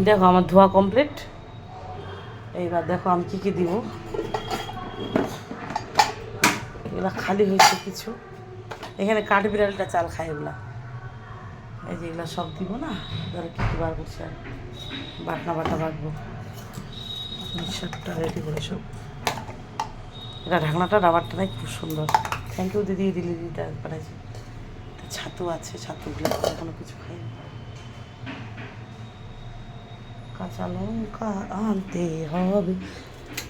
দেখো আমার ধোয়া কমপ্লিট। এইবার দেখো আমি কী কী দিব। এগুলা খালি হয়েছে কিছু, এখানে কাঠবিড়ালটা চাল খায় এগুলা। এই যে এগুলা সব দিব না, ধরো কী কী বার করছে আর বাটনা বাটা বাটবো মিক্সারটা রেডি করে সব। এটা ঢাকনাটা রাবারটা নাই, খুব সুন্দর। থ্যাংক ইউ দিদি, দিদিটা পাঠাইছে। ছাতু আছে, ছাতুগুলো এখনো কিছু খাইনি। কাঁচা লঙ্কা আনতে হবে,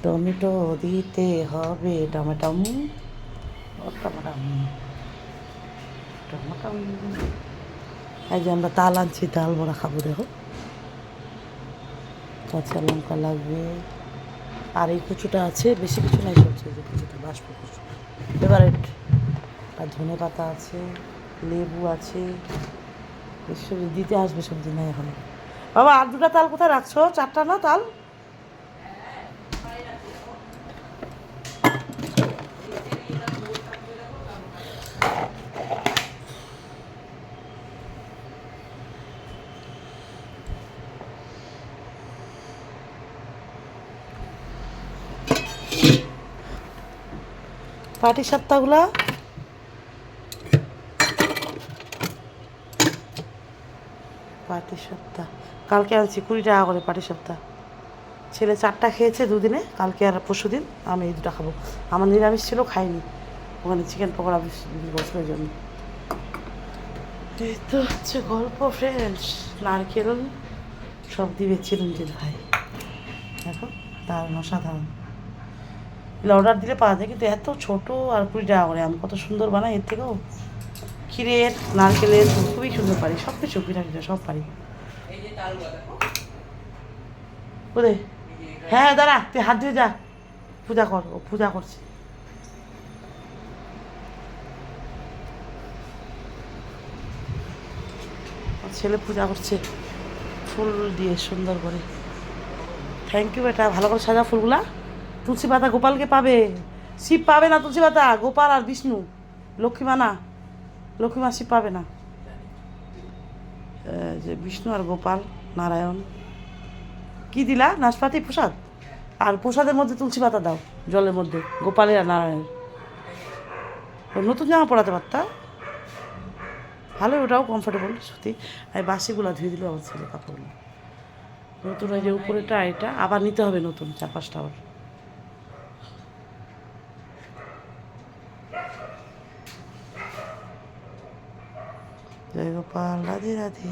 টমেটো দিতে হবে, টমেটম টমেটম টমেটম। এই যে আমরা তাল আনছি, তাল বড়া খাবো। দেখো কাঁচা লঙ্কা লাগবে, আর এই কুচুটা আছে, বেশি কিছু নাই, সবজি যে কুচুটা বাষ্প কুচু ফেভারেট। আর ধনে পাতা আছে, লেবু আছে, এসব দিতে আসবে সবজি নাই এখন। বাবা আর দুটা তাল কোথায় রাখছো? চারটা না তাল? পাটি সাপ্তাহগুলা পাটি সপ্তাহ কালকে আনছি 20 টাকা করে পাটি সপ্তাহ। ছেলে 4টা খেয়েছে দুদিনে, কালকে আর পরশু দিন আমি এই 2টা খাবো। আমার নিরামিষ ছিল, খাইনি, ওখানে চিকেন পকোড়া বছরের জন্য। এই তো হচ্ছে গল্প ফ্রেন্ডস। নারকেল সব দিবে চিরঞ্জিত ভাই, দেখো দারুণ অসাধারণ। এগুলো অর্ডার দিলে পাওয়া যায়, কিন্তু এত ছোট আর 20 টাকা করে। আমি কত সুন্দর বানাই, এর থেকেও ক্ষীরের নারকেলের খুবই সুন্দর পারি, সব কিছু পিঠা পিঠা সব পারি। বুঝলে? হ্যাঁ দাঁড়া, তুই হাত ধুয়ে যা, পূজা কর, ও পূজা করছে। ছেলে পূজা করছে ফুল দিয়ে সুন্দর করে। থ্যাংক ইউ বেটা, ভালো করে সাজা ফুলগুলা। তুলসী পাতা গোপালকে পাবে, শিব পাবে না তুলসী পাতা, গোপাল আর বিষ্ণু। লক্ষ্মী মা না, লক্ষ্মী মা শিব পাবে না। যে বিষ্ণু আর গোপাল, নারায়ণ। কি দিলা? নাশপাতি প্রসাদ, আর প্রসাদের মধ্যে তুলসী পাতা দাও, জলের মধ্যে, গোপালের আর নারায়ণের। নতুন জামা পরাতে পারতা, ভালো, ওটাও কমফোর্টেবল সত্যি। আর বাসিগুলো ধুয়ে দিল আমার ছেলে কাপড়গুলো। নতুন ওই যে উপরেটা, এটা আবার নিতে হবে নতুন 4-5টা আবার। জয় গোপাল, রাধে রাধে।